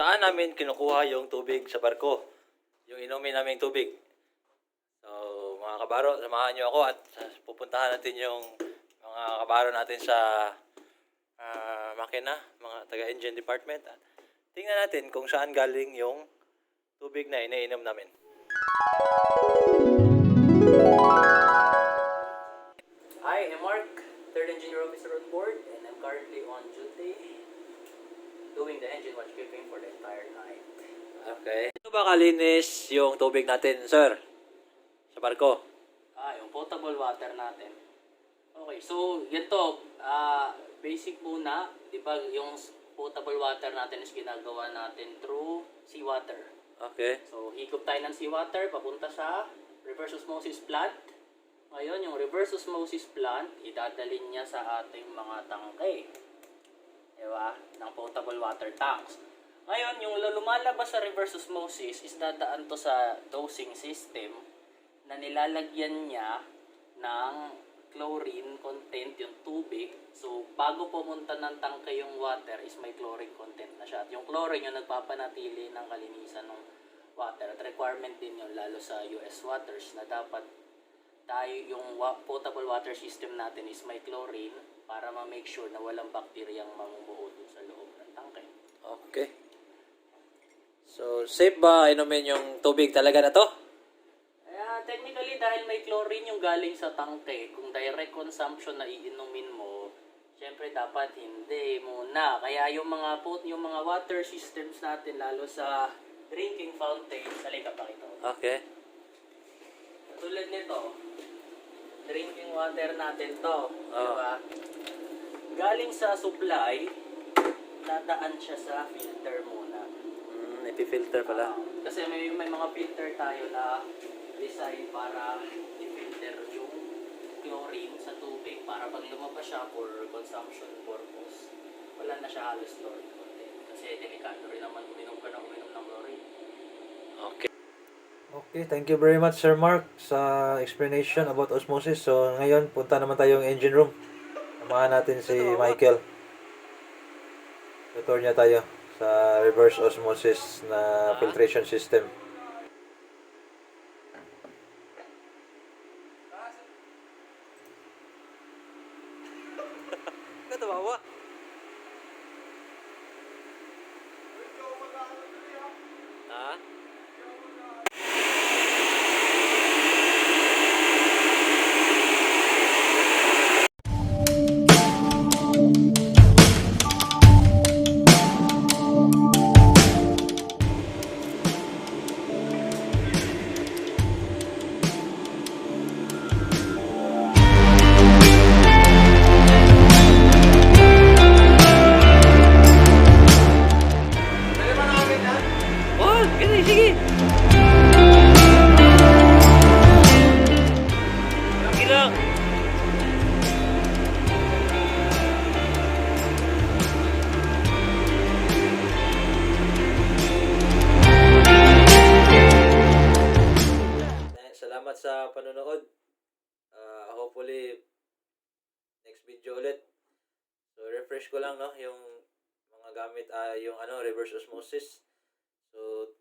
Saan namin kinukuha yung tubig sa barko? Yung inumin naming tubig. So, mga kabaro, samahan nyo ako at pupuntahan natin yung mga kabaro natin sa makina, mga taga-engine department. At tingnan natin kung saan galing yung tubig na iniinom namin. Hi, I'm Mark, third engineer officer on board, and I'm currently on duty doing the engine watch keeping for the entire night. Okay. Ito ba kalinis yung tubig natin, sir? Sa barko? Yung potable water natin. Okay, so ito, basic muna, di ba yung potable water natin is ginagawa natin through seawater. Okay. So, higop tayo ng seawater, papunta sa reverse osmosis plant. Ngayon, yung reverse osmosis plant, idadalin niya sa ating mga tangke. Diba? Ng potable water tanks. Ngayon, yung lumalabas sa reverse osmosis is dadaan to sa dosing system na nilalagyan niya ng chlorine content yung tubig. So, bago pumunta ng tangke yung water is may chlorine content na siya. At yung chlorine yung nagpapanatili ng kalinisan ng water. At requirement din yun lalo sa US waters na dapat tayo yung potable water system natin is may chlorine para ma-make sure na walang bacteria ang mamumuo dun sa loob ng tangke. Okay. So, safe ba inumin yung tubig talaga na to? Technically, dahil may chlorine yung galing sa tangke, kung direct consumption na iinumin mo, syempre dapat hindi muna. Kaya yung mga water systems natin, lalo sa drinking fountains, halika pakita ko. Okay. Tulad nito, drinking water natin to, diba? Galing sa supply, dadaan siya sa filter muna. Ipifilter pala. Kasi may mga filter tayo na design para i-filter yung chlorine sa tubig para pag lumabas siya for consumption purpose, wala na siya halos chlorine content. Kasi delikado rin naman uminom ng chlorine. Okay. Okay, thank you very much Sir Mark sa explanation about osmosis. So ngayon, punta naman tayo yung engine room. Samahan natin si Michael. Tutor niya tayo sa reverse osmosis na filtration system. Katawawa. Ha? Sige. Lang. Salamat sa panonood. Hopefully next video ulit. So refresh ko lang yung mga gamit yung reverse osmosis. So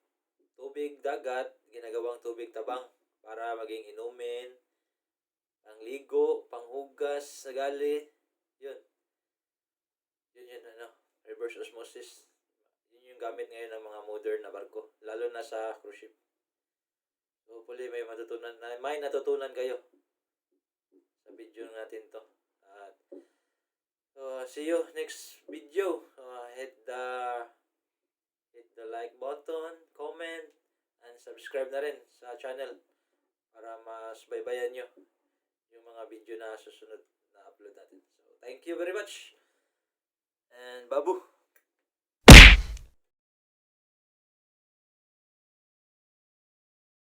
tubig dagat, ginagawang tubig tabang para maging inumin, pangligo, panghugas sa galley. Yun reverse osmosis. Yun yung gamit ngayon ng mga modern na barko, lalo na sa cruise ship. So hopefully may natutunan kayo sa video natin to. So see you next video. Hit the like button, comment, and subscribe na rin sa channel para mas baybayan nyo yung mga video na susunod na upload natin. So thank you very much and babu!